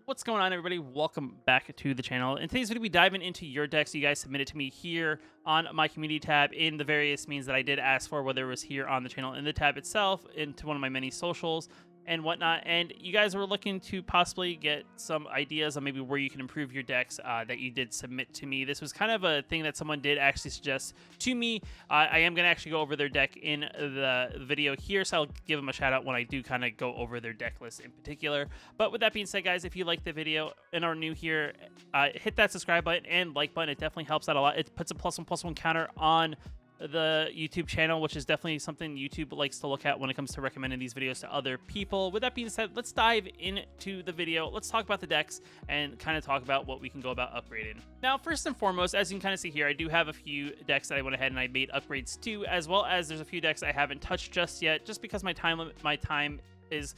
What's going on, everybody? Welcome back to the channel. In today's video, we diving into your decks you guys submitted to me here on my community tab in the various means that I did ask for, whether it was here on the channel in the tab itself, into one of my many socials and whatnot. And you guys were looking to possibly get some ideas on maybe where you can improve your decks that you did submit to me. This was kind of a thing that someone did actually suggest to me. I am going to actually go over their deck in the video here, so I'll give them a shout out when I do kind of go over their deck list in particular. But with that being said, guys, if you like the video and are new here, hit that subscribe button and like button. It definitely helps out a lot. It puts a +1/+1 counter on the YouTube channel, which is definitely something YouTube likes to look at when it comes to recommending these videos to other people. With that being said, let's dive into the video. Let's talk about the decks and kind of talk about what we can go about upgrading. Now, first and foremost, as you can kind of see here, I do have a few decks that I went ahead and I made upgrades to, as well as there's a few decks I haven't touched just yet, just because my time is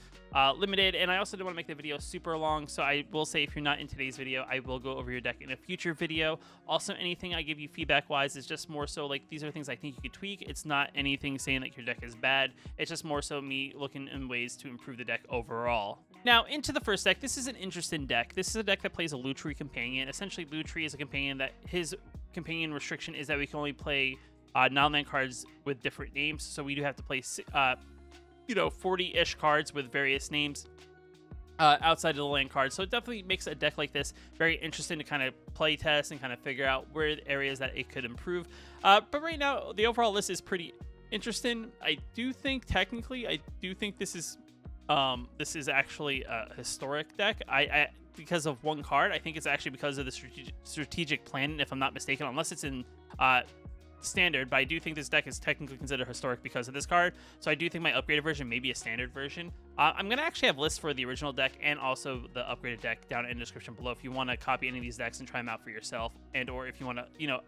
limited, and I also don't want to make the video super long. So I will say, if you're not in today's video, I will go over your deck in a future video. Also, anything I give you feedback wise is just more so like, these are things I think you could tweak. It's not anything saying that your deck is bad. It's just more so me looking in ways to improve the deck overall. Now, into the first deck. This is an interesting deck. This is a deck that plays a Lutri companion. Essentially, Lutri is a companion that his companion restriction is that we can only play non-land cards with different names. So we do have to play 40-ish cards with various names outside of the land cards. So it definitely makes a deck like this very interesting to kind of play test and kind of figure out where the areas that it could improve. But right now, the overall list is pretty interesting. I do think this is actually a historic deck. I because of one card. I think it's actually because of the strategic plan, if I'm not mistaken, unless it's in standard. But I do think this deck is technically considered historic because of this card. So I do think my upgraded version may be a standard version. I'm gonna actually have lists for the original deck and also the upgraded deck down in the description below if you want to copy any of these decks and try them out for yourself, and or if you want to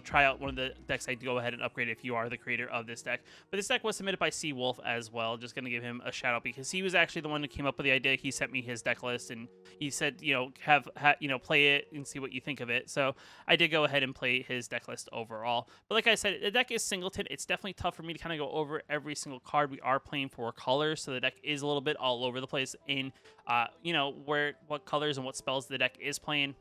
try out one of the decks, I'd go ahead and upgrade if you are the creator of this deck. But this deck was submitted by CWilf as well. Just gonna give him a shout out because he was actually the one who came up with the idea. He sent me his deck list and he said, play it and see what you think of it. So I did go ahead and play his deck list overall. But like I said, the deck is singleton. It's definitely tough for me to kind of go over every single card. We are playing 4 colors, so the deck is a little bit all over the place in what colors and what spells the deck is playing.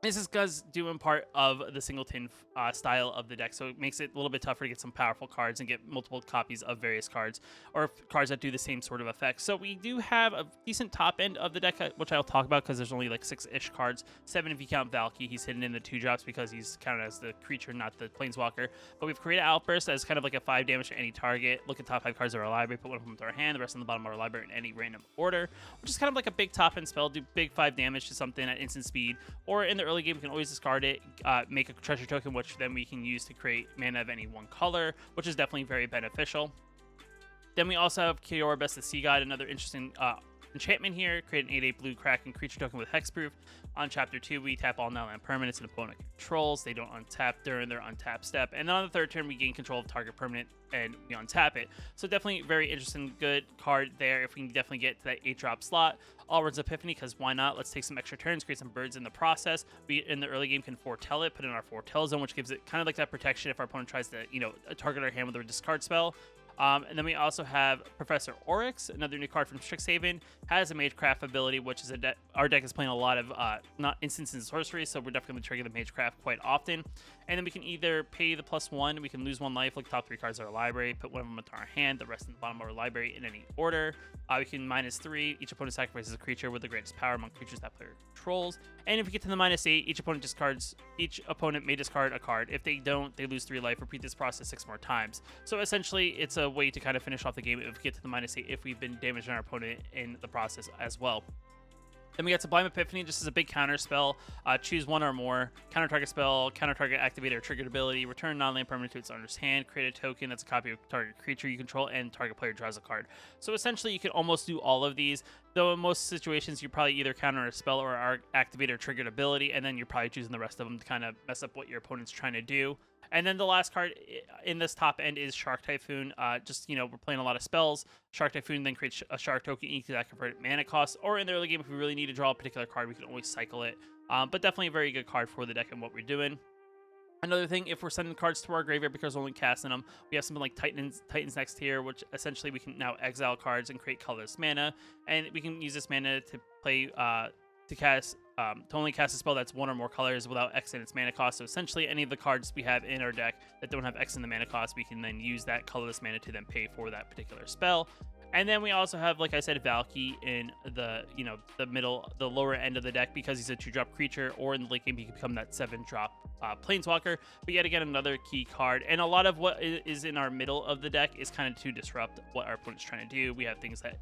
This is because due in part of the singleton style of the deck, so it makes it a little bit tougher to get some powerful cards and get multiple copies of various cards, or cards that do the same sort of effect. So we do have a decent top end of the deck, which I'll talk about because there's only like 6-ish cards. 7 if you count Valky. He's hidden in the 2 drops because he's counted as the creature, not the planeswalker. But we've created Outburst as kind of like a 5 damage to any target. Look at top 5 cards of our library, put one of them into our hand, the rest on the bottom of our library in any random order, which is kind of like a big top end spell. Do big 5 damage to something at instant speed, or in the early game we can always discard it, make a treasure token, which then we can use to create mana of any one color, which is definitely very beneficial. Then we also have Kiora Best the Sea God, another interesting enchantment here. Create an 8/8 blue Kraken creature token with hexproof. On chapter 2, we tap all non-land permanents and opponent controls. They don't untap during their untap step. And then on the 3rd turn, we gain control of target permanent and we untap it. So definitely very interesting, good card there if we can definitely get to that 8-drop slot. Allward's Epiphany, because why not? Let's take some extra turns, create some birds in the process. We, in the early game, can foretell it, put it in our foretell zone, which gives it kind of like that protection if our opponent tries to, target our hand with a discard spell. And then we also have Professor Oryx, another new card from Strixhaven. Has a Magecraft ability, which is our deck is playing a lot of not instants and sorcery, so we're definitely going to trigger the Magecraft quite often. And then we can either pay the +1, we can lose 1 life, like top 3 cards of our library, put one of them into our hand, the rest in the bottom of our library in any order. We can -3, each opponent sacrifices a creature with the greatest power among creatures that player controls. And if we get to the -8, each opponent may discard a card. If they don't, they lose 3 life. Repeat this process 6 more times. So essentially, it's a way to kind of finish off the game if we get to the -8 if we've been damaging our opponent in the process as well. Then we got Sublime Epiphany, just as a big counter spell. Choose 1 or more. Counter target spell, counter target activator or triggered ability. Return non-land permanent to its owner's hand. Create a token that's a copy of target creature you control, and target player draws a card. So essentially, you can almost do all of these. Though in most situations, you probably either counter a spell or activate or triggered ability, and then you're probably choosing the rest of them to kind of mess up what your opponent's trying to do. And then the last card in this top end is Shark Typhoon. We're playing a lot of spells. Shark Typhoon then creates a shark token equal to that converted mana cost. Or in the early game, if we really need to draw a particular card, we can always cycle it. But definitely a very good card for the deck and what we're doing. Another thing, if we're sending cards to our graveyard because we're only casting them, we have something like Titan's Next here, which essentially we can now exile cards and create colorless mana, and we can use this mana to play to only cast a spell that's one or more colors without X in its mana cost. So essentially, any of the cards we have in our deck that don't have X in the mana cost, we can then use that colorless mana to then pay for that particular spell. And then we also have, like I said, Valky in the the lower end of the deck because he's a 2-drop creature, or in the late game he can become that 7-drop planeswalker. But yet again, another key card. And a lot of what is in our middle of the deck is kind of to disrupt what our opponent's trying to do. We have things that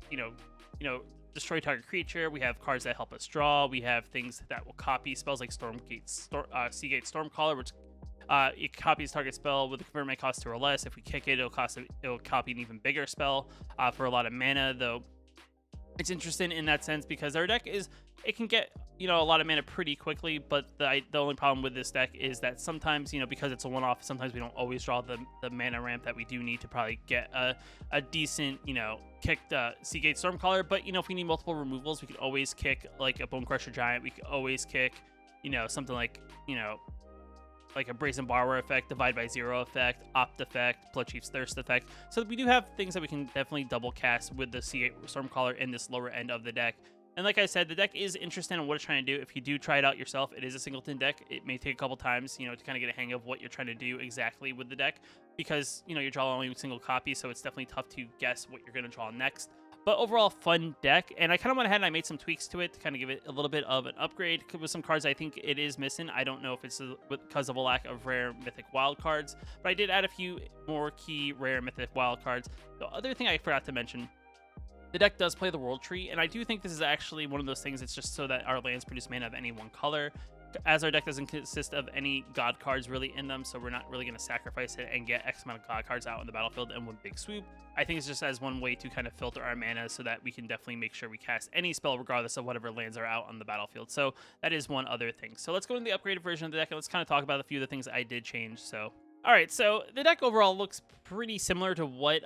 destroy target creature. We have cards that help us draw. We have things that will copy spells like Seagate Stormcaller, which it copies target spell with a converted cost 2 or less. If we kick it, it'll copy an even bigger spell for a lot of mana. Though it's interesting in that sense because our deck it can get a lot of mana pretty quickly. But the only problem with this deck is that sometimes because it's a one-off, sometimes we don't always draw the mana ramp that we do need to probably get a decent kicked Seagate Stormcaller. But if we need multiple removals, we could always kick like a Bone Crusher Giant. We could always kick something like a Brazen Borrower effect, Divide by Zero effect, Opt effect, Blood Chief's Thirst effect. So we do have things that we can definitely double cast with the Seagate Stormcaller in this lower end of the deck. And like I said, the deck is interesting in what it's trying to do. If you do try it out yourself, it is a singleton deck. It may take a couple times, to kind of get a hang of what you're trying to do exactly with the deck because, you draw only a single copy, so it's definitely tough to guess what you're going to draw next. But overall, fun deck, and I kind of went ahead and I made some tweaks to it to kind of give it a little bit of an upgrade with some cards I think it is missing. I don't know if it's because of a lack of rare mythic wild cards, but I did add a few more key rare mythic wild cards. The other thing I forgot to mention, the deck does play the World Tree, and I do think this is actually one of those things. It's just so that our lands produce mana of any one color, as our deck doesn't consist of any god cards really in them, so we're not really going to sacrifice it and get X amount of god cards out on the battlefield in one big swoop. I think it's just as one way to kind of filter our mana so that we can definitely make sure we cast any spell regardless of whatever lands are out on the battlefield. So that is one other thing. So let's go into the upgraded version of the deck and let's kind of talk about a few of the things I did change. So alright, so the deck overall looks pretty similar to what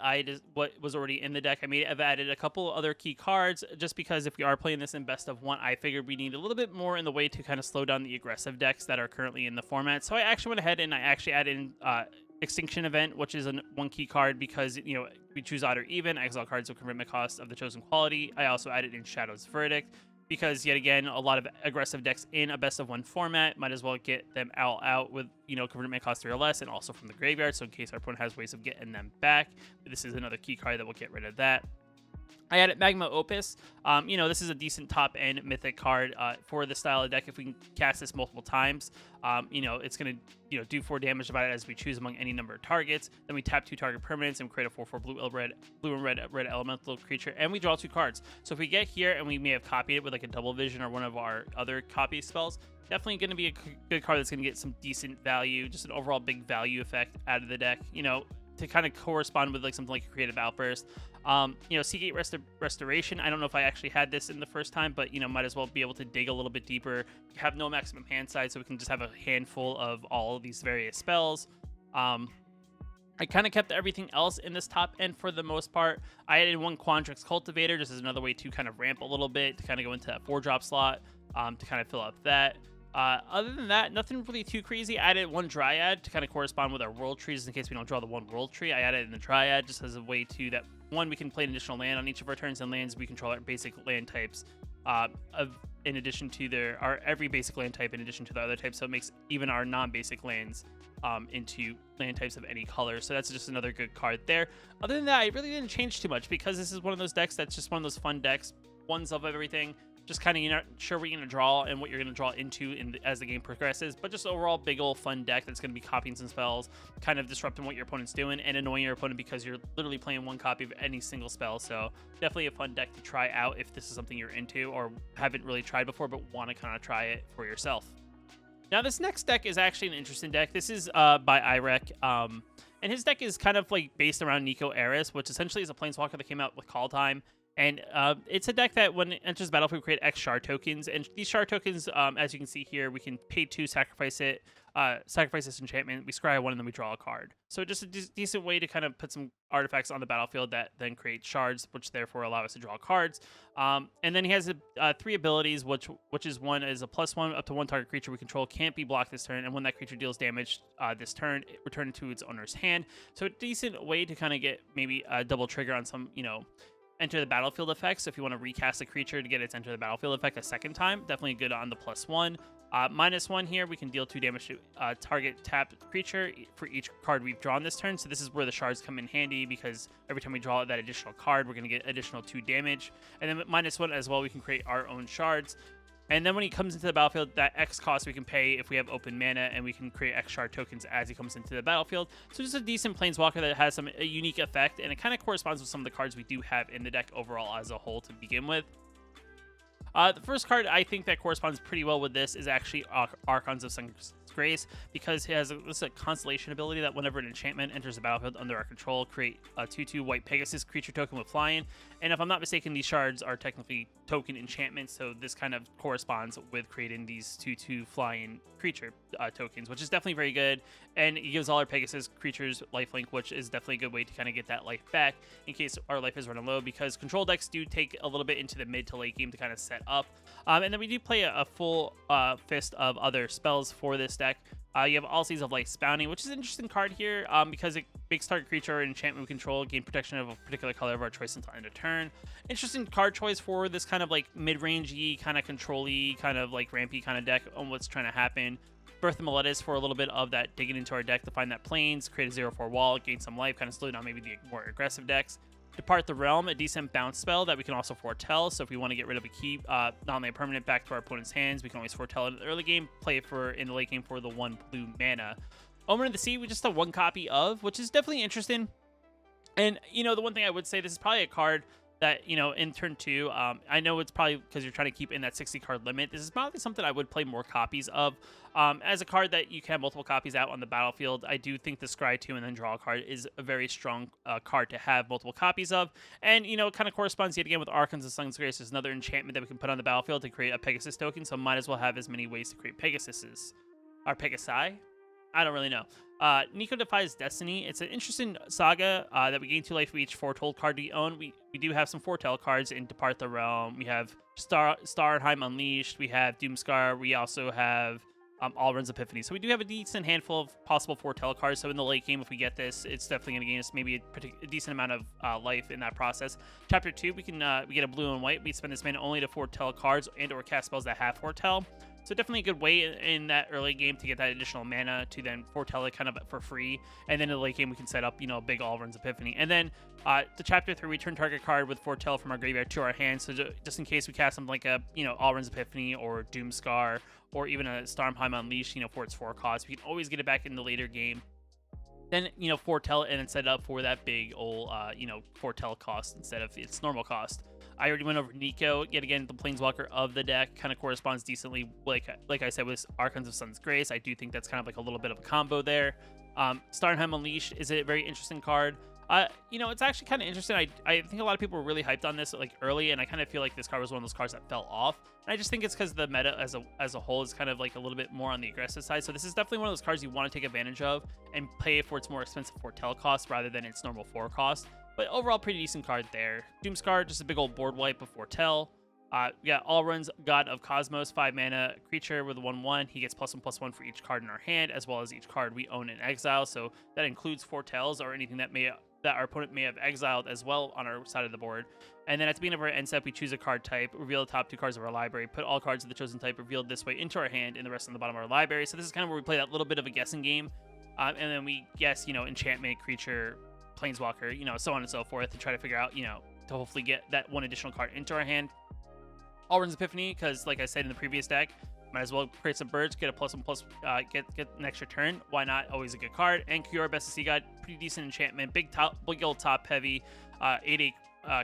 was already in the deck. I've added a couple other key cards just because if we are playing this in best of one, I figured we need a little bit more in the way to kind of slow down the aggressive decks that are currently in the format. So I actually went ahead and I actually added in Extinction Event, which is one key card because, we choose odd or even, exile cards will convert my cost of the chosen quality. I also added in Shadow's Verdict because, yet again, a lot of aggressive decks in a best of one format might as well get them out with, convert my cost 3 or less, and also from the graveyard, so in case our opponent has ways of getting them back. This is another key card that will get rid of that. I added Magma Opus. This is a decent top-end mythic card for the style of deck. If we can cast this multiple times, it's going to do 4 damage about it as we choose among any number of targets. Then we tap 2 target permanents and create a 4/4 blue and red elemental creature, and we draw 2 cards. So if we get here and we may have copied it with like a Double Vision or one of our other copy spells, definitely going to be a good card that's going to get some decent value, just an overall big value effect out of the deck. To kind of correspond with like something like a Creative Outburst. Seagate Restoration, I don't know if I actually had this in the first time, but might as well be able to dig a little bit deeper. We have no maximum hand size, so we can just have a handful of all of these various spells. I kind of kept everything else in this top end for the most part. I added 1 Quandrix Cultivator just as another way to kind of ramp a little bit, to kind of go into that 4-drop slot, to kind of fill up that. Other than that, nothing really too crazy. I added 1 Dryad to kind of correspond with our World Trees in case we don't draw the 1 World Tree. I added in the Dryad just as a way to that, 1, we can play an additional land on each of our turns, and lands we control our basic land types in addition to every basic land type in addition to the other types, so it makes even our non-basic lands into land types of any color. So that's just another good card there. Other than that, I really didn't change too much because this is one of those decks that's just one of those fun decks, ones of everything. Just kind of, you're not sure what you're going to draw and what you're going to draw into as the game progresses, but just overall big old fun deck that's going to be copying some spells, kind of disrupting what your opponent's doing and annoying your opponent because you're literally playing 1 copy of any single spell. So definitely a fun deck to try out if this is something you're into or haven't really tried before but want to kind of try it for yourself. Now this next deck is actually an interesting deck. This is by Iwreck, and his deck is kind of like based around Nico Eris, which essentially is a planeswalker that came out with Call Time. And it's a deck that when it enters the battlefield, we create X shard tokens. And these shard tokens, as you can see here, we can pay 2, sacrifice it, sacrifice this enchantment, we scry 1, and then we draw a card. So just a decent way to kind of put some artifacts on the battlefield that then create shards, which therefore allow us to draw cards. And then he has 3 abilities, which is one is a +1 up to 1 target creature we control can't be blocked this turn, and when that creature deals damage this turn, it return it to its owner's hand. So a decent way to kind of get maybe a double trigger on some, enter the battlefield effects. So if you want to recast a creature to get its enter the battlefield effect a second time, definitely good on the +1. -1 here, we can deal 2 damage to target tapped creature for each card we've drawn this turn. So this is where the shards come in handy, because every time we draw that additional card, we're going to get additional 2 damage. And then -1 as well, we can create our own shards. And then when he comes into the battlefield, that X cost we can pay if we have open mana, and we can create X shard tokens as he comes into the battlefield. So just a decent planeswalker that has a unique effect, and it kind of corresponds with some of the cards we do have in the deck overall as a whole to begin with. The first card I think that corresponds pretty well with this is actually Archons of Sun's Grace, because it has a constellation ability that whenever an enchantment enters the battlefield under our control, create a 2/2 white Pegasus creature token with flying. And if I'm not mistaken, these shards are technically token enchantments, so this kind of corresponds with creating these 2/2 flying creature tokens, which is definitely very good. And it gives all our Pegasus creatures lifelink, which is definitely a good way to kind of get that life back in case our life is running low, because control decks do take a little bit into the mid to late game to kind of set up. And then we do play a full fist of other spells for this deck. You have All Seas of Light Bounty, which is an interesting card here because it makes target creature or enchantment we control gain protection of a particular color of our choice until end of turn. Interesting card choice for this kind of like mid-range-y, kind of control-y, kind of like rampy kind of deck on what's trying to happen. Birth of Meletis for a little bit of that digging into our deck to find that plains, create a 0/4 wall, gain some life, kind of slow down maybe the more aggressive decks. Depart the Realm, a decent bounce spell that we can also foretell. So if we want to get rid of a key, not only a permanent, back to our opponent's hands, we can always foretell it in the early game, play it for in the late game for the 1 blue mana. Omen of the Sea, we just have 1 copy of, which is definitely interesting. And, the one thing I would say, this is probably a card that, in turn 2, I know it's probably because you're trying to keep in that 60 card limit. This is probably something I would play more copies of. As a card that you can have multiple copies out on the battlefield, I do think the Scry 2 and then draw a card is a very strong card to have multiple copies of. And, it kind of corresponds yet again with Archons of Sun's Grace. There's another enchantment that we can put on the battlefield to create a Pegasus token, so might as well have as many ways to create Pegasuses. Or Pegasi? I don't really know. Nico Defies Destiny. It's an interesting saga that we gain 2 life for each foretold card we own. We do have some foretell cards in Depart the Realm. We have Starnheim Unleashed. We have Doomscar. We also have Alrund's Epiphany. So we do have a decent handful of possible foretell cards. So in the late game, if we get this, it's definitely going to gain us maybe a decent amount of life in that process. Chapter 2, we get a blue and white. We spend this mana only to foretell cards and or cast spells that have foretell. So definitely a good way in that early game to get that additional mana to then foretell it kind of for free. And then in the late game, we can set up, a big Alrund's Epiphany. And then the Chapter 3, return target card with foretell from our graveyard to our hand. So just in case we cast something like a, Alrund's Epiphany or Doomscar or even a Stormheim Unleashed, for its 4 cost, we can always get it back in the later game. Then, foretell it and then set it up for that big old, foretell cost instead of its normal cost. I already went over Nico. Yet again, the Planeswalker of the deck kind of corresponds decently, like I said, with Archons of Sun's Grace. I do think that's kind of like a little bit of a combo there. Starnheim Unleashed is a very interesting card. It's actually kind of interesting. I think a lot of people were really hyped on this like early, and I kind of feel like this card was one of those cards that fell off. And I just think it's because the meta as a whole is kind of like a little bit more on the aggressive side. So this is definitely one of those cards you want to take advantage of and play for its more expensive foretell cost rather than its normal 4 cost. But overall, pretty decent card there. Doomscar, just a big old board wipe before foretell. We got Alrund's God of Cosmos, 5 mana creature with a 1/1. He gets +1/+1 for each card in our hand, as well as each card we own in exile. So that includes foretells or anything that our opponent may have exiled as well on our side of the board. And then at the beginning of our end step, we choose a card type, reveal the top 2 cards of our library, put all cards of the chosen type revealed this way into our hand and the rest on the bottom of our library. So this is kind of where we play that little bit of a guessing game. And then we guess, enchantment, creature, Planeswalker, so on and so forth to try to figure out, to hopefully get that 1 additional card into our hand. Alrund's Epiphany, because like I said in the previous deck, might as well create some birds, get a +1/+, get an extra turn. Why not? Always a good card. And Cure, Best of Sea God, pretty decent enchantment. Big old top heavy, 8/8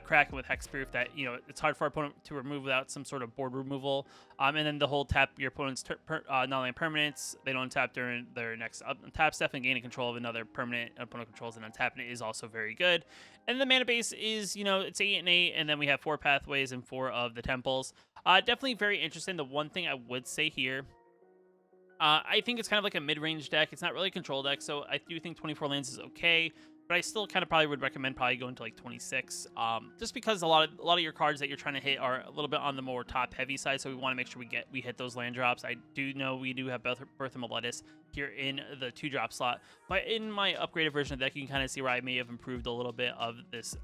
Kraken with hexproof that, it's hard for our opponent to remove without some sort of board removal. And then the whole tap your opponent's non-land permanents. They don't untap during their next untap step, and gaining control of another permanent opponent controls and untapping it is also very good. And the mana base is, it's 8 and 8, and then we have 4 pathways and 4 of the temples. Definitely very interesting. The one thing I would say here I think it's kind of like a mid-range deck. It's not really a control deck, so I do think 24 lands is okay. But I still kind of probably would recommend probably going to like 26, just because a lot of your cards that you're trying to hit are a little bit on the more top-heavy side. So we want to make sure we hit those land drops. I do know we do have Birth of Meletis here in the 2-drop slot, but in my upgraded version of the deck, you can kind of see where I may have improved a little bit of this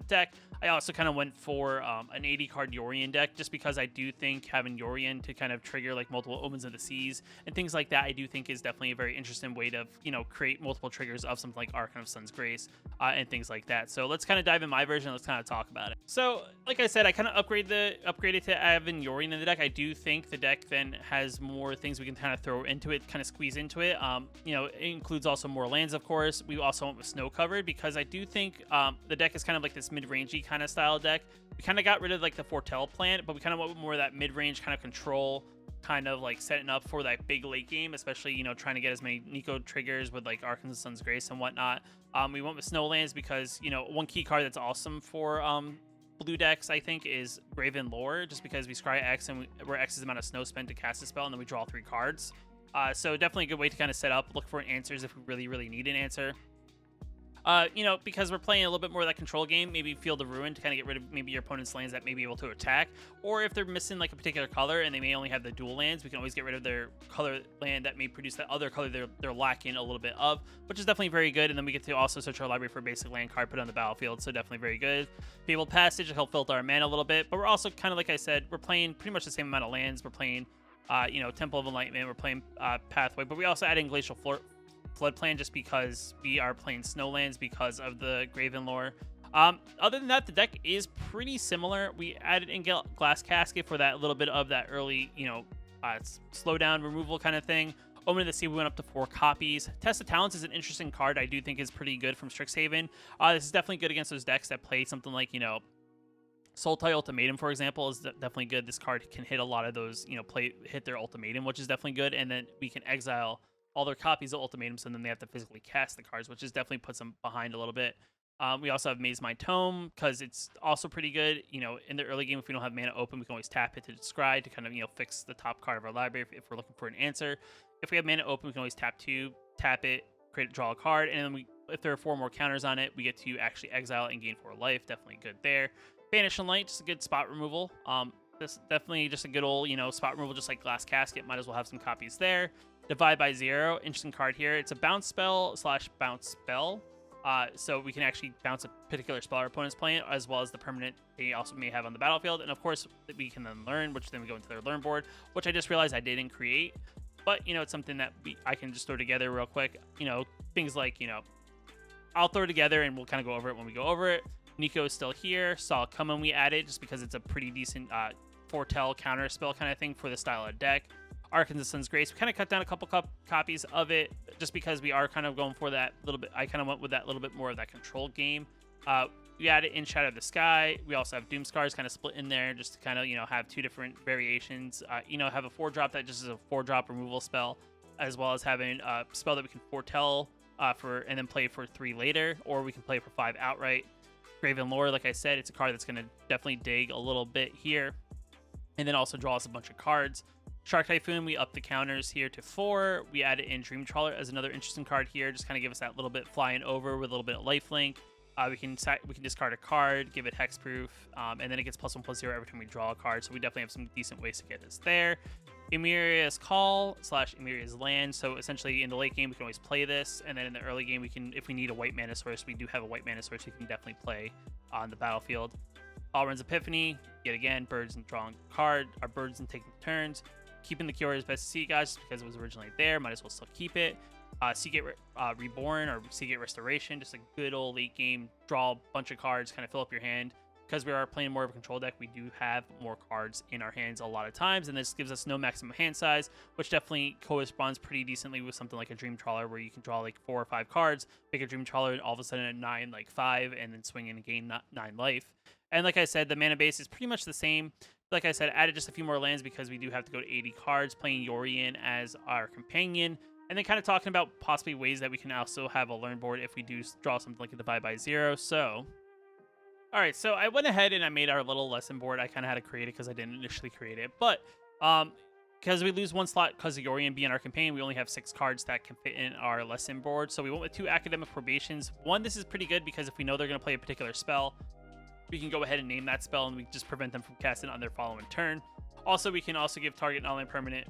deck. I also kind of went for an 80-card Yorion deck, just because I do think having Yorion to kind of trigger like multiple Omens of the Seas and things like that, I do think is definitely a very interesting way to, create multiple triggers of something like Archon of Sun's Grace and things like that. So let's kind of dive in my version. Let's kind of talk about it. So like I said, I kind of upgraded to having Yorion in the deck. I do think the deck then has more things we can kind of throw into it, kind of squeeze into it. It includes also more lands, of course. We also went with snow covered because I do think the deck is kind of like this mid-rangey kind of style deck. We kind of got rid of like the Foretell plant, but we kind of went with more of that mid-range kind of control, kind of like setting up for that big late game, especially trying to get as many Nico triggers with like Archon of Sun's Grace and whatnot. We went with Snowlands because one key card that's awesome for blue decks, I think, is Graven Lore, just because we scry X and we're X's amount of snow spent to cast a spell, and then we draw 3 cards. So definitely a good way to kind of set up, look for answers if we really need an answer. Because we're playing a little bit more of that control game, maybe Field of Ruin to kind of get rid of maybe your opponent's lands that may be able to attack, or if they're missing like a particular color and they may only have the dual lands, we can always get rid of their color land that may produce that other color they're lacking a little bit of, which is definitely very good. And then we get to also search our library for a basic land card, put on the battlefield, so definitely very good. Fabled Passage to help filter our mana a little bit, but we're also kind of, like I said, we're playing pretty much the same amount of lands. We're playing Temple of Enlightenment, we're playing Pathway, but we also add in Glacial Flood Plan just because we are playing Snowlands because of the Graven Lore. Other than that, the deck is pretty similar. We added in Glass Casket for that little bit of that early, slowdown removal kind of thing. Omen of the Sea, we went up to 4 copies. Test of Talents is an interesting card I do think is pretty good from Strixhaven. This is definitely good against those decks that play something like, Sultai Ultimatum, for example, is definitely good. This card can hit a lot of those, hit their Ultimatum, which is definitely good. And then we can exile all their copies of Ultimatums, and then they have to physically cast the cards, which is definitely puts them behind a little bit. We also have Maze My Tome, because it's also pretty good. In the early game, if we don't have mana open, we can always tap it to scry to kind of, fix the top card of our library if we're looking for an answer. If we have mana open, we can always tap it, draw a card, and then if there are 4 more counters on it, we get to actually exile it and gain 4 life. Definitely good there. Banish and Light, just a good spot removal. This definitely just a good old, spot removal, just like Glass Casket. Might as well have some copies there. Divide by 0, interesting card here. It's a bounce spell / bounce spell. So we can actually bounce a particular spell our opponent's playing, as well as the permanent they also may have on the battlefield. And of course, we can then learn, which then we go into their learn board, which I just realized I didn't create. But, it's something that I can just throw together real quick. Things like, I'll throw it together and we'll kind of go over it when we go over it. Nico is still here. Saw it coming, we added just because it's a pretty decent foretell counter spell kind of thing for the style of deck. Archon of Sun's Grace, we kind of cut down a couple copies of it just because we are kind of going for that little bit. I kind of went with that little bit more of that control game. We added in Shadow of the Sky. We also have Doom Scars kind of split in there just to kind of, have 2 different variations. Have a 4-drop that just is a 4-drop removal spell, as well as having a spell that we can foretell and then play for 3 later, or we can play for 5 outright. Graven Lore, like I said, it's a card that's going to definitely dig a little bit here, and then also draw us a bunch of cards. Shark Typhoon, we up the counters here to 4. We added in Dream Trawler as another interesting card here, just kind of give us that little bit flying over with a little bit of lifelink. We can discard a card, give it hexproof, and then it gets +1/+0 every time we draw a card. So we definitely have some decent ways to get this there. Emiria's Call / Emiria's Land. So essentially in the late game we can always play this, and then in the early game we can, if we need a white mana source, we do have a white mana source we can definitely play on the battlefield. Alrund's Epiphany, yet again, birds and drawing a card. Our birds and taking turns. Keeping the Cure is best to see, guys, just because it was originally there. Might as well still keep it. Seagate Reborn or Seagate Restoration, just a good old late game, draw a bunch of cards, kind of fill up your hand. Because we are playing more of a control deck, we do have more cards in our hands a lot of times, and this gives us no maximum hand size, which definitely corresponds pretty decently with something like a Dream Trawler, where you can draw like 4 or 5 cards, make a Dream Trawler, and all of a sudden at 9, like 5, and then swing in and gain 9 life. And like I said, the mana base is pretty much the same. Like I said, added just a few more lands because we do have to go to 80 cards, playing Yorion as our companion. And then kind of talking about possibly ways that we can also have a learn board if we do draw something like a Divide by 0. So, all right, so I went ahead and I made our little lesson board. I kind of had to create it because I didn't initially create it. But because we lose one slot because of Yorion being our companion, we only have 6 cards that can fit in our lesson board. So we went with 2 academic probations. One, this is pretty good because if we know they're going to play a particular spell, we can go ahead and name that spell and we just prevent them from casting on their following turn. Also, we can also give target non-land permanent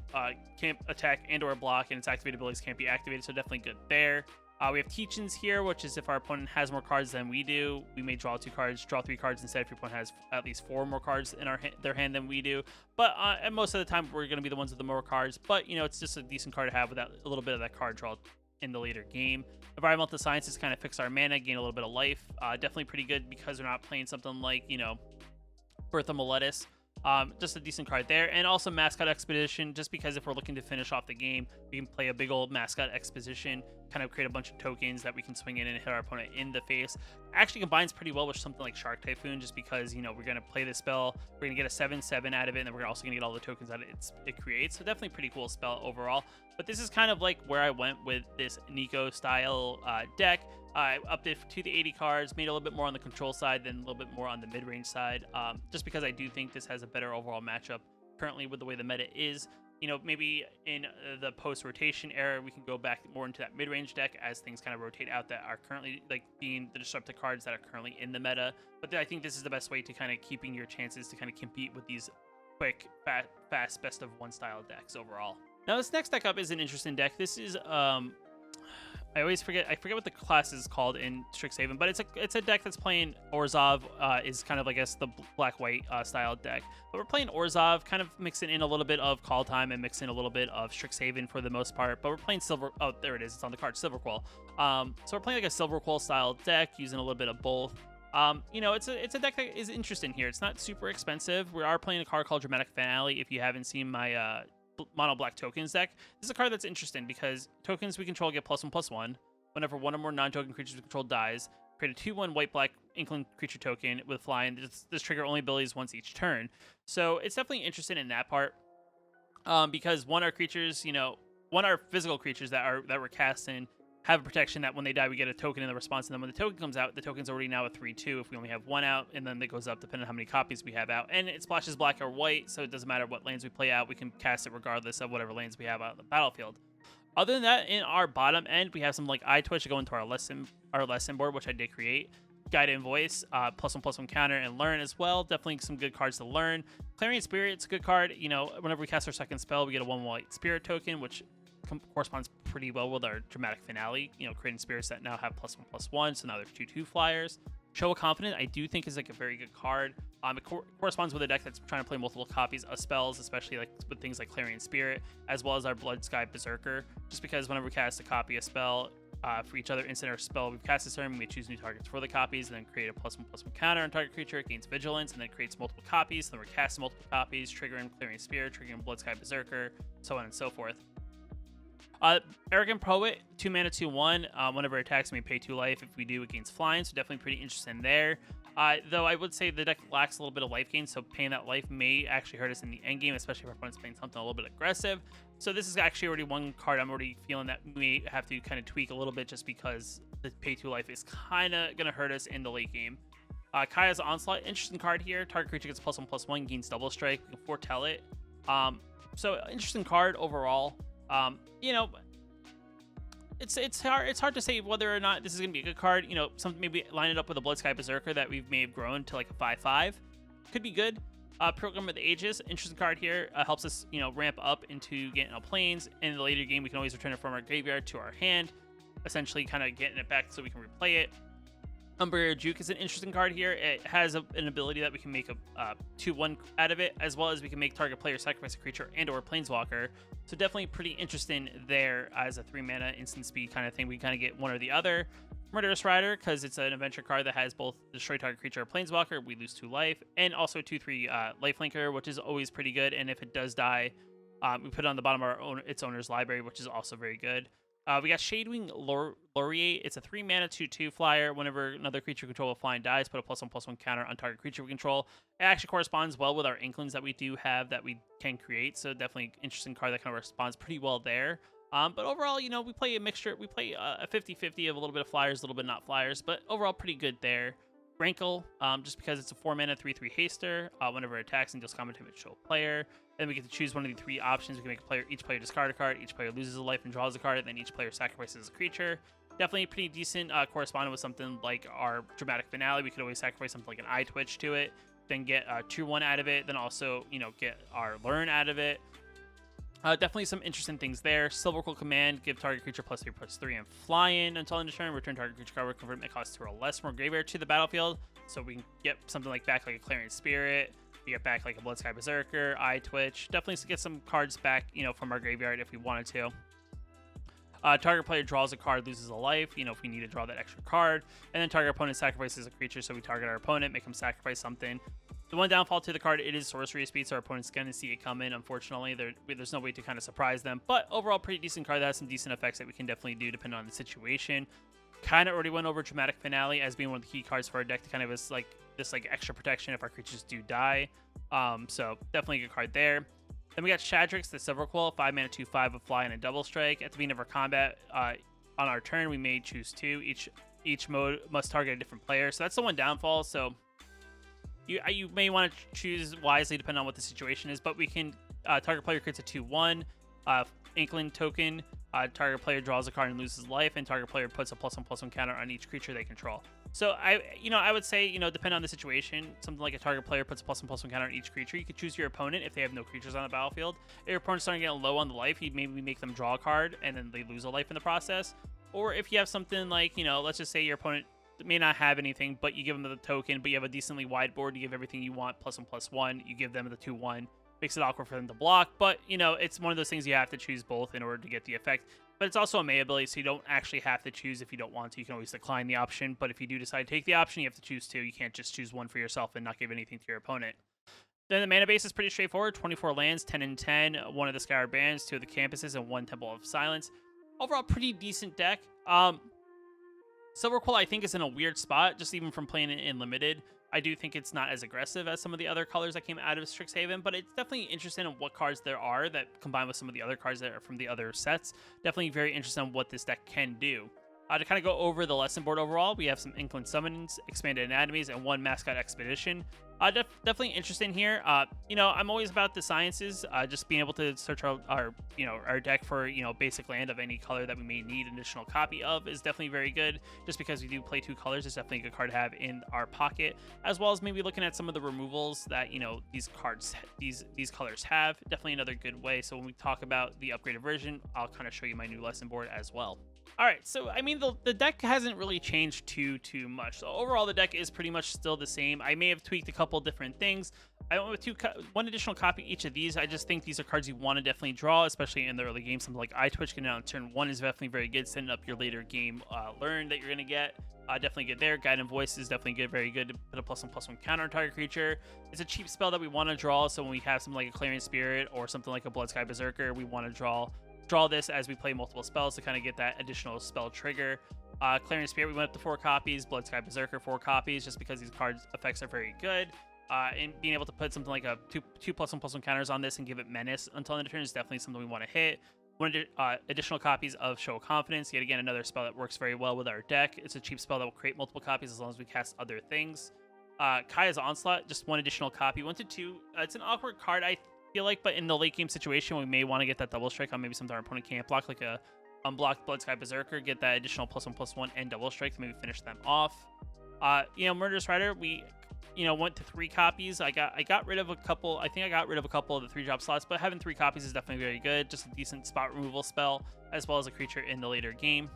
can't attack and or block, and its activated abilities can't be activated, so definitely good there. We have Teach-ins here, which is if our opponent has more cards than we do, we may draw 2 cards, draw 3 cards instead if your opponent has at least 4 more cards in their hand than we do. But and most of the time, we're going to be the ones with the more cards. But, you know, it's just a decent card to have without a little bit of that card draw in the later game. Environmental Sciences kind of fix our mana, gain a little bit of life. Definitely pretty good because we're not playing something like, you know, Birth of Meletis. Just a decent card there. And also Mascot Expedition, just because if we're looking to finish off the game, we can play a big old Mascot Exposition, kind of create a bunch of tokens that we can swing in and hit our opponent in the face. Actually combines pretty well with something like Shark Typhoon, just because, you know, we're going to play this spell, we're going to get a 7/7 out of it, and then we're also going to get all the tokens that it creates. So definitely pretty cool spell overall. But this is kind of like where I went with this Nico style deck. I upped it to the 80 cards, made a little bit more on the control side, then a little bit more on the mid-range side, just because I do think this has a better overall matchup currently with the way the meta is. You know, maybe in the post-rotation era, we can go back more into that mid-range deck as things kind of rotate out that are currently, like, being the disruptive cards that are currently in the meta. But I think this is the best way to kind of keeping your chances to kind of compete with these quick, fast, best-of-1 style decks overall. Now, this next deck up is an interesting deck. This is, I always forget. I forget what the class is called in Strixhaven, but it's a deck that's playing Orzhov. Is kind of, I guess, the black-white style deck. But we're playing Orzhov, kind of mixing in a little bit of Call Time and mixing a little bit of Strixhaven for the most part. But we're playing Silver. Oh, there it is. It's on the card. Silverquill. So we're playing like a Silverquill style deck, using a little bit of both. You know, it's a deck that is interesting here. It's not super expensive. We are playing a card called Dramatic Finale. If you haven't seen my mono black tokens deck, this is a card that's interesting because tokens we control get +1/+1 whenever one or more non-token creatures we control dies. Create a 2/1 white-black Inkling creature token with flying. This trigger only abilities once each turn, so it's definitely interesting in that part, because our creatures, you know, our physical creatures that we're casting have a protection that when they die we get a token in the response, and then when the token comes out, the token's already now a 3/2 if we only have 1 out, and then it goes up depending on how many copies we have out, and it splashes black or white, so it doesn't matter what lands we play out, we can cast it regardless of whatever lands we have out on the battlefield. Other than that, in our bottom end, we have some like Eye Twitch to go into our lesson board, which I did create. Guide and Voice, +1/+1 counter, and Learn as well. Definitely some good cards to learn. Clarion Spirit, it's a good card. You know, whenever we cast our second spell, we get a 1 white Spirit token, which corresponds pretty well with our Dramatic Finale. You know, creating spirits that now have +1/+1, so now they're 2/2 flyers. Show of Confidence, I do think is like a very good card. It corresponds with a deck that's trying to play multiple copies of spells, especially like with things like Clarion Spirit, as well as our Blood Sky Berserker. Just because whenever we cast a copy of spell, for each other instant or spell we've cast this turn, we may choose new targets for the copies, and then create a +1/+1 counter on target creature. It gains Vigilance, and then creates multiple copies. So then we're casting multiple copies, triggering Clarion Spirit, triggering Blood Sky Berserker, so on and so forth. Arrogant Poet, 2 mana, 2/1. Whenever it attacks, we pay 2 life. If we do, it gains flying, so definitely pretty interesting there. Though I would say the deck lacks a little bit of life gain, so paying that life may actually hurt us in the end game, especially if our opponent's playing something a little bit aggressive. So this is actually already one card I'm already feeling that we have to kind of tweak a little bit, just because the pay 2 life is kind of going to hurt us in the late game. Kaya's Onslaught, interesting card here. Target creature gets +1/+1, gains double strike. You can foretell it. So interesting card overall. You know, it's hard to say whether or not this is gonna be a good card. You know, maybe line it up with a Blood Sky Berserker that we may have grown to like a 5/5. Could be good. Program of the Ages, interesting card here. Helps us, you know, ramp up into getting our planes. In the later game, we can always return it from our graveyard to our hand, essentially kind of getting it back so we can replay it. Umbria Juke is an interesting card here. It has an ability that we can make a 2/1 out of it, as well as we can make target player sacrifice a creature and or planeswalker. So definitely pretty interesting there as a 3 mana instant speed kind of thing. We kind of get one or the other. Murderous Rider, because it's an adventure card that has both destroy target creature or planeswalker, we lose 2 life, and also 2/3 lifelinker, which is always pretty good. And if it does die, we put it on the bottom of its owner's library, which is also very good. We got Shadewing Laureate. It's a 3 mana 2/2 flyer. Whenever another creature you control with flying dies, put a +1/+1 counter on target creature we control. It actually corresponds well with our Inklings that we do have that we can create. So definitely interesting card that kind of responds pretty well there. But overall, you know, we play a mixture. We play a 50-50 of a little bit of flyers, a little bit not flyers, but overall pretty good there. Rankle, just because it's a 4-mana 3/3 haster. Whenever it attacks and deals combat damage to a player, then we get to choose one of the 3 options. We can make each player discard a card, each player loses a life and draws a card, and then each player sacrifices a creature. Definitely pretty decent, corresponding with something like our dramatic finale. We could always sacrifice something like an eye twitch to it, then get a 2/1 out of it, then also, get our learn out of it. Definitely some interesting things there. Silverquill command, give target creature +3/+3 and fly in until end of turn. Return target creature card, convert it costs 2 or less from our graveyard to the battlefield. So we can get something like back like a Clarion Spirit. We get back like a Bloodsky Berserker, Eye Twitch. Definitely get some cards back, from our graveyard if we wanted to. Target player draws a card, loses a life, if we need to draw that extra card. And then target opponent sacrifices a creature, so we target our opponent, make him sacrifice something. The one downfall to the card, it is sorcery speed, so our opponent's going to see it come in. Unfortunately, there's no way to kind of surprise them. But overall, pretty decent card that has some decent effects that we can definitely do depending on the situation. Kind of already went over Dramatic Finale as being one of the key cards for our deck to kind of this extra protection if our creatures do die. So definitely a good card there. Then we got Shadrix, the Silverquill, 5-mana 2/5 of fly and a double strike. At the beginning of our combat, on our turn, we may choose 2. Each mode must target a different player. So that's the one downfall. So you may want to choose wisely depending on what the situation is, but we can target player creates a 2/1 Inkling token. Target player draws a card and loses life, and target player puts a +1/+1 counter on each creature they control. So I would say, depending on the situation, something like a target player puts a +1/+1 counter on each creature. You could choose your opponent if they have no creatures on the battlefield. If your opponent's starting to get low on the life, you maybe make them draw a card and then they lose a life in the process. Or if you have something like, let's just say your opponent may not have anything, but you give them the token, but you have a decently wide board, you give everything you want, +1/+1, you give them the 2/1, makes it awkward for them to block, but, it's one of those things you have to choose both in order to get the effect. But it's also a May ability, so you don't actually have to choose if you don't want to. You can always decline the option, but if you do decide to take the option, you have to choose 2. You can't just choose 1 for yourself and not give anything to your opponent. Then the mana base is pretty straightforward. 24 lands, 10 and 10, 1 of the Scoured Bands, 2 of the Campuses, and 1 Temple of Silence. Overall, pretty decent deck. Silverquill, I think, is in a weird spot, just even from playing it in Limited. I do think it's not as aggressive as some of the other colors that came out of Strixhaven, but it's definitely interesting in what cards there are that combine with some of the other cards that are from the other sets. Definitely very interested in what this deck can do. To kind of go over the lesson board overall, we have some Inkling Summons, Expanded Anatomies, and 1 Mascot Expedition. Definitely interesting here. I'm always about the sciences, just being able to search our deck for, basic land of any color that we may need an additional copy of is definitely very good. Just because we do play 2 colors, it's definitely a good card to have in our pocket, as well as maybe looking at some of the removals that, these colors have. Definitely another good way. So when we talk about the upgraded version, I'll kind of show you my new lesson board as well. All right, so I mean, the deck hasn't really changed too much. So overall, the deck is pretty much still the same. I may have tweaked a couple different things. I went with 1 additional copy each of these. I just think these are cards you want to definitely draw, especially in the early game. Something like Eye Twitch getting out on turn 1 is definitely very good, setting up your later game learn that you're going to get. Definitely good there. Guiding Voice is definitely good, very good to put a +1/+1 counter on target creature. It's a cheap spell that we want to draw, so when we have something like a Clarion Spirit or something like a Bloodsky Berserker, we want to draw this as we play multiple spells to kind of get that additional spell trigger. Clarion Spirit, we went up to 4 copies. Bloodsky Berserker, 4 copies, just because these cards' effects are very good. And being able to put something like a 2 +1/+1 counters on this and give it Menace until end of turn is definitely something we want to hit. 1 additional copies of Show of Confidence. Yet again, another spell that works very well with our deck. It's a cheap spell that will create multiple copies as long as we cast other things. Kaya's Onslaught, just 1 additional copy. 1 to 2. It's an awkward card, I feel like, but in the late game situation, we may want to get that double strike on maybe something our opponent can't block, like a unblocked Bloodsky Berserker, get that additional +1/+1 and double strike to maybe finish them off. Murderous Rider, we went to 3 copies. I got rid of a couple. I think I got rid of a couple of the 3-drop slots, but having 3 copies is definitely very good. Just a decent spot removal spell, as well as a creature in the later game.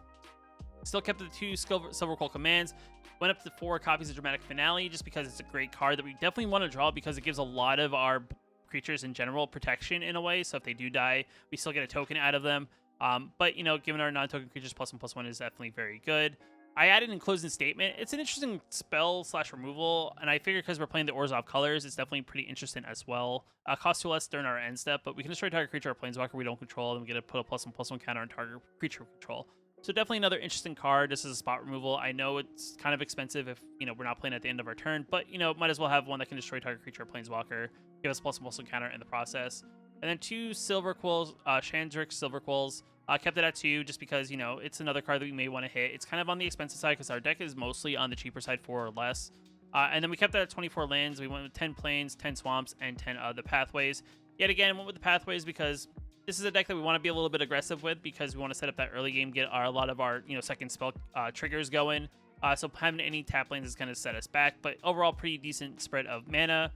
Still kept the 2 Silverquill commands. Went up to 4 copies of Dramatic Finale, just because it's a great card that we definitely want to draw, because it gives a lot of our creatures in general protection in a way. So if they do die, we still get a token out of them. But given our non-token creatures, +1/+1 is definitely very good. I added in Closing Statement. It's an interesting spell / removal, and I figure because we're playing the Orzhov colors, it's definitely pretty interesting as well. Costs 2 less during our end step, but we can destroy target creature or planeswalker we don't control, and we get to put a +1/+1 counter on target creature control. So definitely another interesting card. This is a spot removal. I know it's kind of expensive if we're not playing at the end of our turn, but might as well have one that can destroy target creature or planeswalker, give us +1/+1 counter in the process. And then 2 Silverquills, Shandrix Silverquills. Kept it at 2 just because, it's another card that we may want to hit. It's kind of on the expensive side because our deck is mostly on the cheaper side, 4 or less. And then we kept that at 24 lands. We went with 10 plains, 10 swamps, and 10 the pathways. Yet again, went with the pathways because this is a deck that we want to be a little bit aggressive with, because we want to set up that early game, get a lot of our second spell triggers going. So having any tap lanes is going to set us back. But overall, pretty decent spread of mana.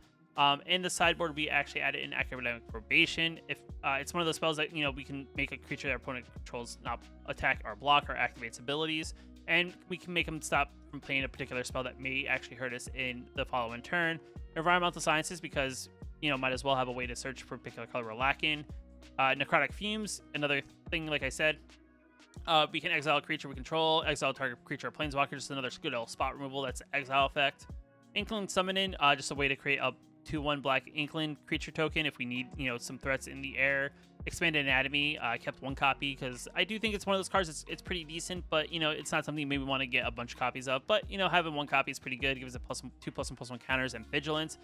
In the sideboard, we actually added an Academic Probation. If it's one of those spells that we can make a creature that our opponent controls not attack or block or activate its abilities, and we can make them stop from playing a particular spell that may actually hurt us in the following turn. Environmental Sciences, because might as well have a way to search for a particular color we're lacking. Necrotic Fumes, another thing, like I said, we can exile a creature we control, exile target creature or planeswalker, just another good old spot removal. That's exile effect. Inkling Summoning, just a way to create a 2/1 black Inkling creature token if we need some threats in the air. Expanded Anatomy, I kept 1 copy because I do think it's one of those cards. It's pretty decent, but it's not something maybe we want to get a bunch of copies of. But having 1 copy is pretty good. It gives it +2/+1/+1 counters and vigilance.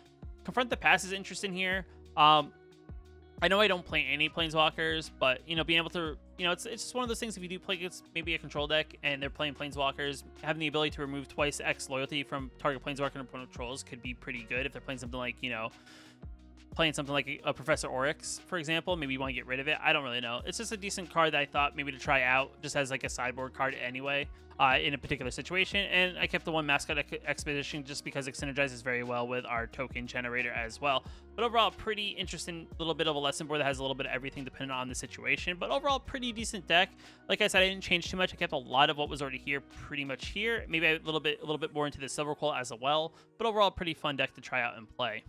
Confront the Past is interesting here. I know I don't play any planeswalkers, but being able to it's just one of those things. If you do play against maybe a control deck and they're playing planeswalkers, having the ability to remove twice X loyalty from target planeswalker and opponent controls could be pretty good. If they're playing something like playing something like a Professor Oryx, for example, maybe you want to get rid of it. I don't really know. It's just a decent card that I thought maybe to try out just as like a sideboard card anyway, in a particular situation. And I kept the 1 Mascot Expedition just because it synergizes very well with our token generator as well. But overall, pretty interesting little bit of a lesson board that has a little bit of everything depending on the situation. But overall, pretty decent deck. Like I said, I didn't change too much. I kept a lot of what was already here pretty much here. Maybe a little bit more into the Silver Quill as well. But overall, pretty fun deck to try out and play.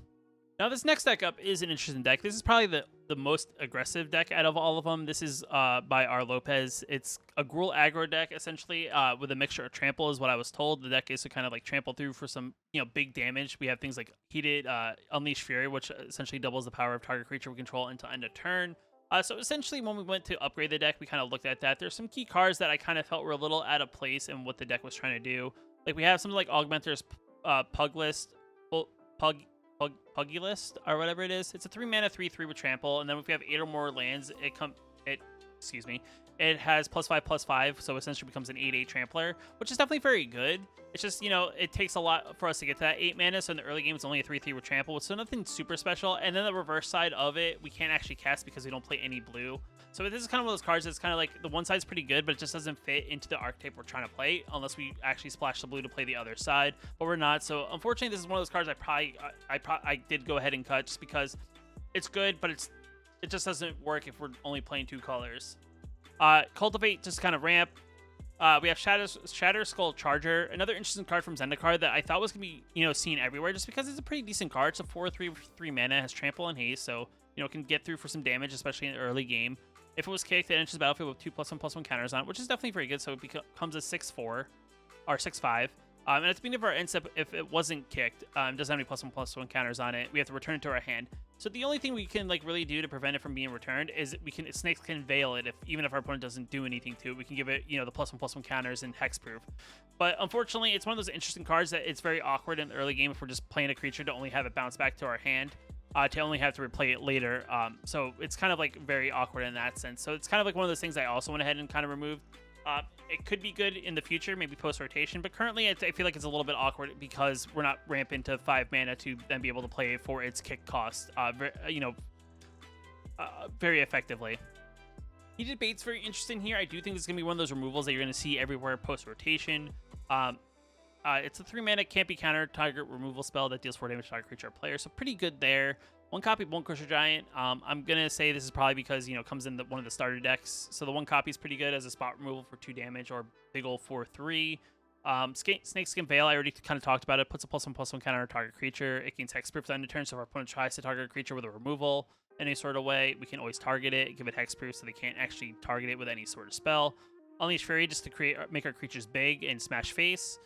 Now, this next deck up is an interesting deck. This is probably the most aggressive deck out of all of them. This is by RLopez. It's a Gruul aggro deck, essentially, with a mixture of trample, is what I was told. The deck is to kind of like trample through for some big damage. We have things like Heated Unleash Fury, which essentially doubles the power of target creature we control until end of turn. So essentially, when we went to upgrade the deck, we kind of looked at that. There's some key cards that I kind of felt were a little out of place in what the deck was trying to do. Like, we have something like Augmenter's Pugilist, or whatever it is. It's a 3 mana 3/3 with trample, and then if we have 8 or more lands, it has +5/+5, so essentially becomes an 8/8 trampler, which is definitely very good. It's just, it takes a lot for us to get to that 8 mana, so in the early game it's only a 3/3 with trample, so nothing super special. And then the reverse side of it, we can't actually cast because we don't play any blue. So this is kind of one of those cards that's kind of like, the one side's pretty good, but it just doesn't fit into the archetype we're trying to play unless we actually splash the blue to play the other side, but we're not. So unfortunately, this is one of those cards I did go ahead and cut just because it's good, but it just doesn't work if we're only playing 2 colors. Cultivate, just kind of ramp. We have Shatter Skull Charger, another interesting card from Zendikar that I thought was going to be, seen everywhere just because it's a pretty decent card. It's a 4/3 mana, has trample and haste, so, it can get through for some damage, especially in the early game. If it was kicked, it enters the battlefield with 2/+1/+1 counters on it, which is definitely very good, so it becomes a 6/4, or 6/5. And at the beginning of our end step, if it wasn't kicked, it doesn't have any +1/+1 counters on it, we have to return it to our hand. So the only thing we can really do to prevent it from being returned is Snakes can veil it even if our opponent doesn't do anything to it. We can give it, the +1/+1 counters and hexproof. But unfortunately, it's one of those interesting cards that it's very awkward in the early game if we're just playing a creature to only have it bounce back to our hand, to only have to replay it later. So it's kind of like very awkward in that sense. So it's kind of like one of those things I also went ahead and kind of removed. It could be good in the future, maybe post-rotation, but currently I feel like it's a little bit awkward because we're not ramping to 5 mana to then be able to play it for its kick cost, very effectively. Heated Bait's very interesting here. I do think this is going to be one of those removals that you're going to see everywhere post-rotation. It's a 3 mana, can't be counter target removal spell that deals 4 damage to target creature or player, so pretty good there. 1 copy Bone Crusher Giant. I'm gonna say this is probably because comes in one of the starter decks, so the 1 copy is pretty good as a spot removal for 2 damage or big ol' 4/3. Snakeskin Veil, I already kind of talked about it. Puts a +1/+1 counter on a target creature. It gains hexproof on the turn, so if our opponent tries to target a creature with a removal in any sort of way, we can always target it, give it hexproof, so they can't actually target it with any sort of spell. Unleash Fury just to make our creatures big and smash face.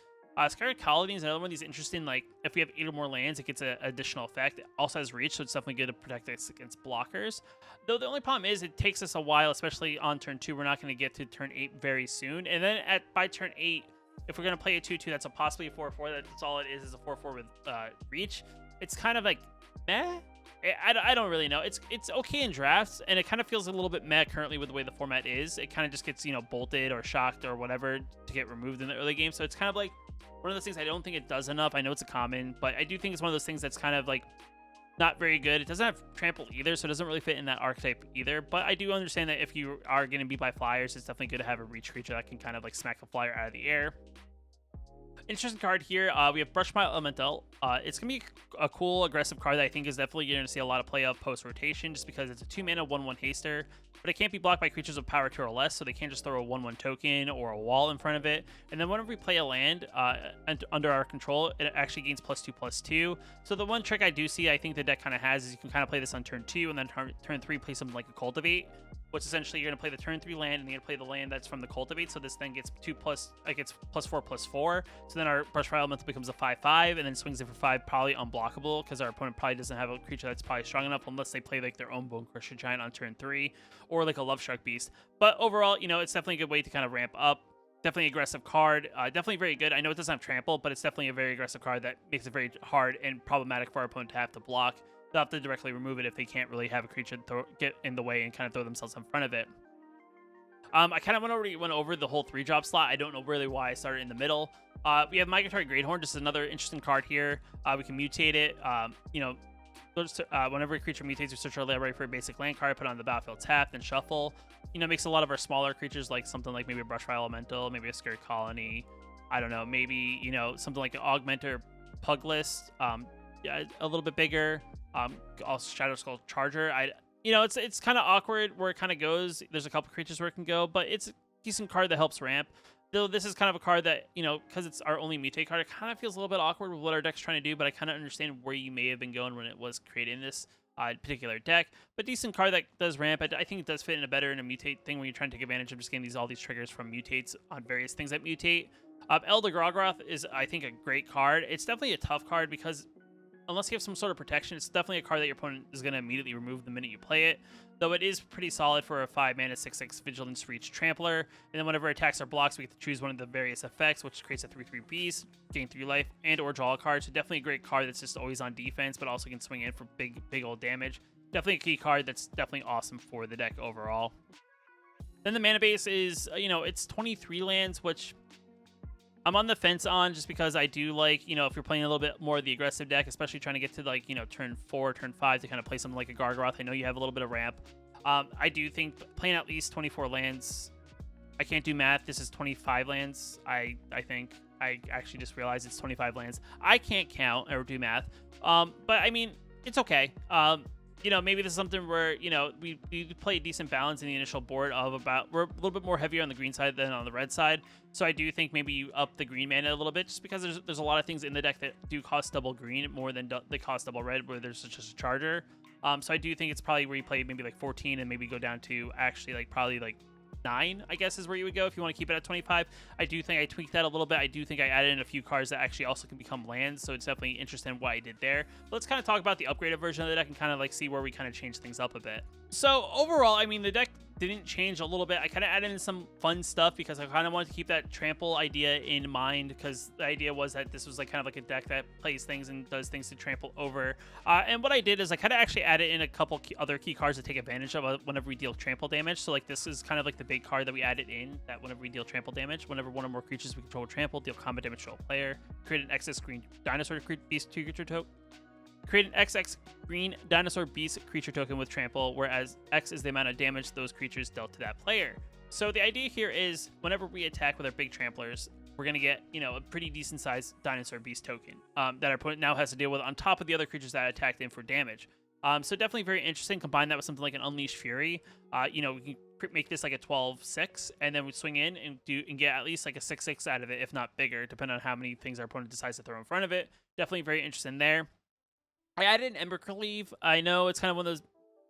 Scarlet Colony is another one of these interesting, like, if we have 8 or more lands, it gets an additional effect. It also has reach, so it's definitely good to protect us against blockers. Though the only problem is it takes us a while, especially on turn 2. We're not going to get to turn 8 very soon. And then by turn 8, if we're going to play a 2/2, that's possibly a 4/4. That's all it is a 4/4 with reach. It's kind of like, meh? I don't really know. It's okay in drafts, and it kind of feels a little bit meh currently with the way the format is. It kind of just gets, bolted or shocked or whatever to get removed in the early game. So it's kind of like, One of those things I don't think it does enough. I know it's a common, but I do think it's one of those things that's kind of like not very good. It doesn't have trample either, so it doesn't really fit in that archetype either. But I do understand that if you are going to be by flyers, it's definitely good to have a reach creature that can kind of like smack a flyer out of the air. Interesting card here. We have Brush Pile Elemental. It's going to be a cool, aggressive card that I think is definitely going to see a lot of play of post-rotation just because it's a 2-mana 1/1 haster, but it can't be blocked by creatures of power 2 or less, so they can't just throw a 1/1 token or a wall in front of it. And then whenever we play a land under our control, it actually gains +2/+2. So the one trick I do see, I think the deck kind of has, is you can kind of play this on turn 2, and then turn 3 play something like a Cultivate, which essentially you're going to play the turn 3 land, and you're going to play the land that's from the Cultivate, so this then gets +4/+4. So then our Brush Fire Elemental becomes a 5/5, and then swings it for 5, probably unblockable, because our opponent probably doesn't have a creature that's probably strong enough, unless they play like their own Bone Crusher Giant on turn 3, or like a Love Shark Beast. But overall, you know, it's definitely a good way to kind of ramp up. Definitely aggressive card. Definitely very good. I know it doesn't have trample, but it's definitely a very aggressive card that makes it very hard and problematic for our opponent to have to block. They'll have to directly remove it if they can't really have a creature get in the way and kind of throw themselves in front of it. I kind of already went over the whole 3-drop slot. I don't know really why I started in the middle. We have Migratory Greathorn, just another interesting card here. We can mutate it. You know, whenever a creature mutates, we search our library for a basic land card, put it on the battlefield tap, then shuffle. You know, makes a lot of our smaller creatures, like something like maybe a Brushfire Elemental, maybe a Scary Colony. I don't know, maybe, you know, something like an Augmenter Puglist. Yeah, a little bit bigger. Also Shadow Skull Charger. You know, it's kind of awkward where it kind of goes. There's a couple creatures where it can go, but it's a decent card that helps ramp. Though this is kind of a card that, you know, because it's our only mutate card, it kind of feels a little bit awkward with what our deck's trying to do, but I kind of understand where you may have been going when it was creating this particular deck. But decent card that does ramp. I think it does fit in a better in a mutate thing when you're trying to take advantage of just getting all these triggers from mutates on various things that mutate. Elder Grogroth is, I think, a great card. It's definitely a tough card because unless you have some sort of protection, it's definitely a card that your opponent is going to immediately remove the minute you play it. Though it is pretty solid for a 5-mana 6/6 Vigilance Reach Trampler. And then whenever it attacks or blocks, we get to choose one of the various effects, which creates a 3/3 beast, gain 3 life, and or draw a card. So definitely a great card that's just always on defense, but also can swing in for big old damage. Definitely a key card that's definitely awesome for the deck overall. Then the mana base is, you know, it's 23 lands, which I'm on the fence on, just because I do like, you know, if you're playing a little bit more of the aggressive deck, especially trying to get to like, you know, turn 4, turn 5 to kind of play something like a Gargaroth. I know you have a little bit of ramp. I do think playing at least 24 lands, I can't do math. This is 25 lands. I think I actually just realized it's 25 lands. I can't count or do math. But I mean, it's okay. You know, maybe this is something where, you know, we play a decent balance in the initial board of about, we're a little bit more heavier on the green side than on the red side. So I do think maybe you up the green mana a little bit, just because there's a lot of things in the deck that do cost double green more than they cost double red, where there's just a charger. So I do think it's probably where you play maybe like 14 and maybe go down to actually like probably like 9, I guess, is where you would go if you want to keep it at 25. I do think I tweaked that a little bit. I do think I added in a few cards that actually also can become lands, so it's definitely interesting what I did there. But let's kind of talk about the upgraded version of the deck and kind of like see where we kind of change things up a bit. So overall, I mean, the deck didn't change a little bit. I kind of added in some fun stuff because I kind of wanted to keep that trample idea in mind, because the idea was that this was like kind of like a deck that plays things and does things to trample over. And what I did is I kind of actually added in a couple other key cards to take advantage of whenever we deal trample damage. So like this is kind of like the big card that we added in, that whenever we deal trample damage, whenever one or more creatures we control trample, deal combat damage to a player, create an XX green dinosaur beast creature token. Create an XX green dinosaur beast creature token with trample, whereas X is the amount of damage those creatures dealt to that player. So the idea here is whenever we attack with our big tramplers, we're going to get, you know, a pretty decent sized dinosaur beast token that our opponent now has to deal with on top of the other creatures that attacked in for damage. So definitely very interesting. Combine that with something like an Unleashed Fury. You know, we can make this like a 12/6, and then we swing in and get at least like a 6/6 out of it, if not bigger, depending on how many things our opponent decides to throw in front of it. Definitely very interesting there. I added an Embercleave. I know it's kind of one of those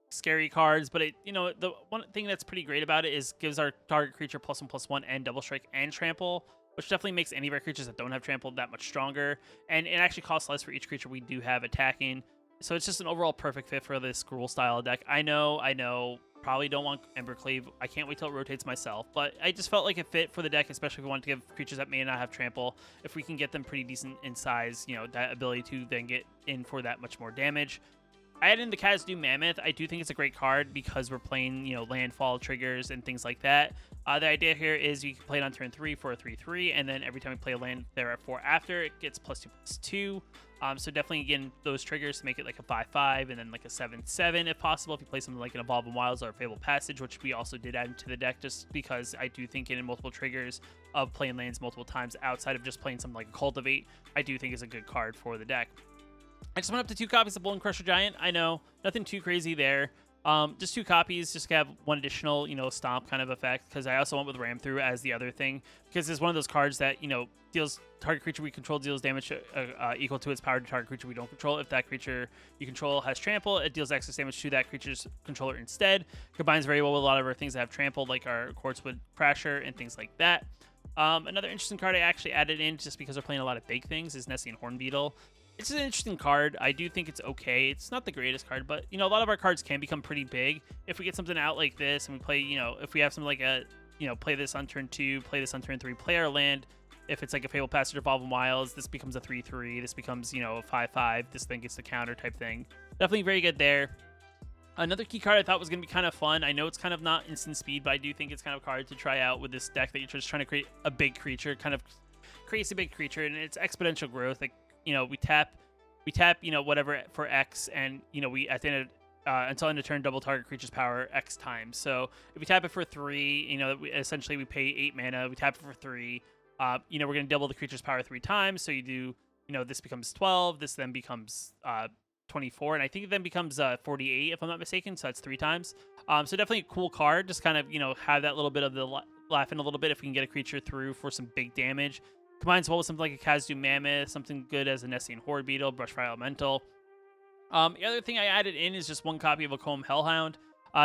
scary cards, but it, you know, the one thing that's pretty great about it is gives our target creature +1/+1 and double strike and trample, which definitely makes any of our creatures that don't have trample that much stronger. And it actually costs less for each creature we do have attacking. So it's just an overall perfect fit for this Gruul style deck. I know, probably don't want Embercleave. I can't wait till it rotates myself, but I just felt like it fit for the deck, especially if we want to give creatures that may not have trample, if we can get them pretty decent in size, you know, that ability to then get in for that much more damage. I added in the Khazad Mammoth. I do think it's a great card because we're playing, you know, landfall triggers and things like that. The idea here is you can play it on turn 3 for a 3/3, and then every time we play a land there at 4 after, it gets +2/+2. So definitely, again, those triggers to make it like a 5/5 and then like a 7/7 if possible. If you play something like an Evolving Wilds or a Fabled Passage, which we also did add into the deck just because I do think getting multiple triggers of playing lands multiple times outside of just playing something like a Cultivate, I do think is a good card for the deck. I just went up to 2 copies of Bone Crusher Giant. I know, nothing too crazy there. Just 2 copies, just to have 1 additional, you know, stomp kind of effect, because I also went with Ram Through as the other thing, because it's one of those cards that, you know, deals target creature we control deals damage equal to its power to target creature we don't control. If that creature you control has trample, it deals excess damage to that creature's controller instead. Combines very well with a lot of our things that have trampled, like our Quartzwood Crasher and things like that. Another interesting card I actually added in just because we're playing a lot of big things is Nessian Hornbeetle. It's an interesting card. I do think it's okay. It's not the greatest card, but, you know, a lot of our cards can become pretty big. If we get something out like this and we play, you know, if we have something like a, you know, play this on turn 2, play this on turn 3, play our land. If it's like a Fabled Passage or Evolving Wilds, this becomes a 3/3. This becomes, you know, a 5/5. This thing gets the counter type thing. Definitely very good there. Another key card I thought was going to be kind of fun. I know it's kind of not instant speed, but I do think it's kind of hard to try out with this deck that you're just trying to create a big creature, kind of crazy big creature, and it's exponential growth. Like, you know, we tap, you know, whatever for X, and, you know, we at the end of until end of turn double target creature's power X times. So if we tap it for 3, you know, essentially we pay 8 mana. We tap it for 3. You know, we're going to double the creature's power 3 times. So you do, you know, this becomes 12. This then becomes 24, and I think it then becomes 48 if I'm not mistaken. So that's 3 times. So definitely a cool card. Just kind of, you know, have that little bit of the laughing a little bit if we can get a creature through for some big damage. Combines well with something like a Khazad Mammoth, something good as a Nessian Hornbeetle, Brushfire Elemental. The other thing I added in is just 1 copy of a Comb Hellhound.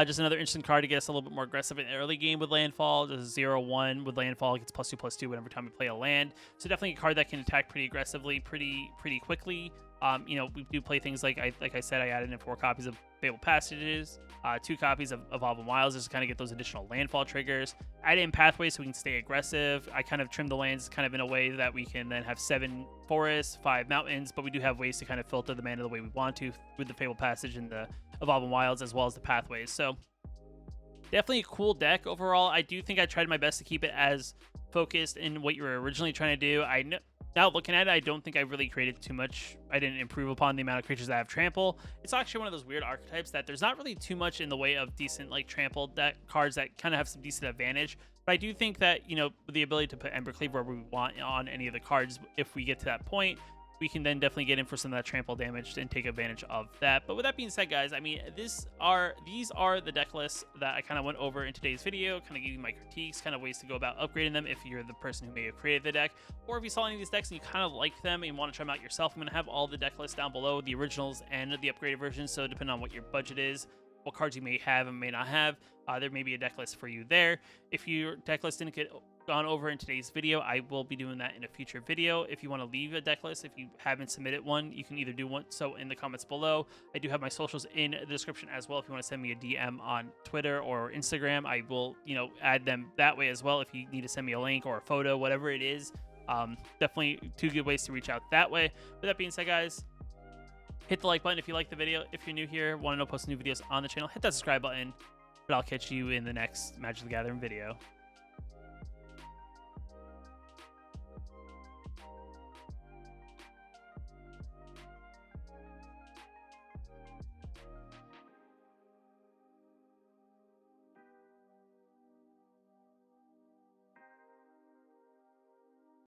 Just another instant card to get us a little bit more aggressive in the early game with landfall. Just 0/1 with landfall, it gets +2/+2 whenever time we play a land. So definitely a card that can attack pretty aggressively, pretty quickly. You know, we do play things like I said, I added in 4 copies of Fabled Passages, 2 copies of Evolving Wilds just to kind of get those additional landfall triggers. Add in pathways so we can stay aggressive. I kind of trimmed the lands kind of in a way that we can then have 7 forests, 5 mountains, but we do have ways to kind of filter the mana the way we want to with the Fabled Passage and the Evolving Wilds as well as the pathways. So definitely a cool deck overall. I do think I tried my best to keep it as focused in what you were originally trying to do. Now looking at it, I don't think I really created too much. I didn't improve upon the amount of creatures that have trample. It's actually one of those weird archetypes that there's not really too much in the way of decent like trample deck cards that kind of have some decent advantage. But I do think that, you know, with the ability to put Embercleave wherever we want on any of the cards, if we get to that point, we can then definitely get in for some of that trample damage and take advantage of that. But with that being said, guys, I mean, these are the deck lists that I kind of went over in today's video, kind of giving my critiques, kind of ways to go about upgrading them if you're the person who may have created the deck, or if you saw any of these decks and you kind of like them and want to try them out yourself. I'm going to have all the deck lists down below, the originals and the upgraded versions, so depending on what your budget is, what cards you may have and may not have, there may be a deck list for you there. If your deck list didn't get gone over in today's video, I will be doing that in a future video. If you want to leave a deck list, if you haven't submitted one, you can either do one so in the comments below. I do have my socials in the description as well. If you want to send me a DM on Twitter or Instagram, I will, you know, add them that way as well. If you need to send me a link or a photo, whatever it is, definitely 2 good ways to reach out that way. With that being said, guys, hit the like button if you like the video. If you're new here, want to know post new videos on the channel, hit that subscribe button. But I'll catch you in the next Magic the Gathering video.